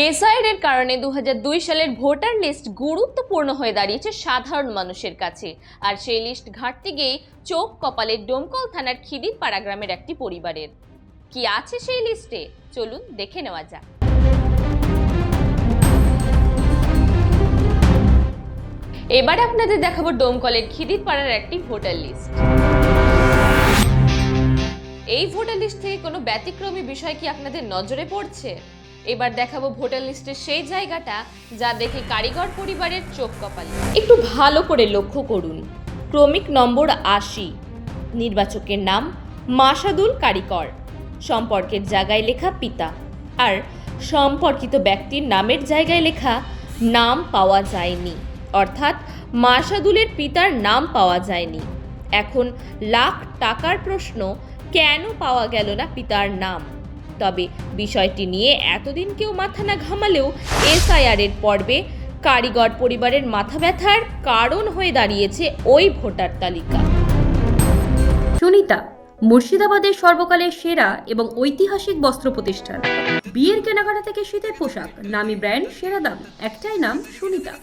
SIR এর কারণে 2002 সালের ভোটার লিস্ট গুরুত্বপূর্ণ হয়ে দাঁড়িয়েছে সাধারণ মানুষের কাছে। আর সেই লিস্ট ঘাঁটতে গিয়ে চোখ কপালে ডোমকল থানার খিদিরপাড়া গ্রামের একটি পরিবারের। কি আছে সেই লিস্টে, চলুন দেখে নেওয়া যাক। এবার আপনাদের দেখাবো ডোমকলের খিদিরপাড়ার একটি ভোটার লিস্ট। এই ভোটার লিস্ট থেকে কোনো ব্যতিক্রমী বিষয় কি আপনাদের নজরে পড়ছে? এবার দেখাবো ভোটার লিস্টের সেই জায়গাটা যা দেখে কারিগর পরিবারের চোখ কপালে। একটু ভালো করে লক্ষ্য করুন। ক্রমিক নম্বর 80, নির্বাচকের নাম মাসাদুল কারিকর, সম্পর্কের জায়গায় লেখা পিতা, আর সম্পর্কিত ব্যক্তির নামের জায়গায় লেখা নাম পাওয়া যায়নি, অর্থাৎ মাসাদুলের পিতার নাম পাওয়া যায়নি। এখন লাখ টাকার প্রশ্ন, কেন পাওয়া গেল না পিতার নাম? তবে বিষয়টি নিয়ে এতদিন কেউ মাথা না ঘামালেও এসআইআর এর পর্বে কারিগর পরিবারের মাথা ব্যথার কারণ হয়ে দাঁড়িয়েছে ওই ভোটার তালিকা। সুনিতা, মুর্শিদাবাদের সর্বকালের সেরা এবং ঐতিহাসিক বস্ত্র প্রতিষ্ঠান। বিয়ের কেনাকাটা থেকে শীতের পোশাক, নামি ব্র্যান্ড, সেরা দাম, একটাই নাম সুনিতা।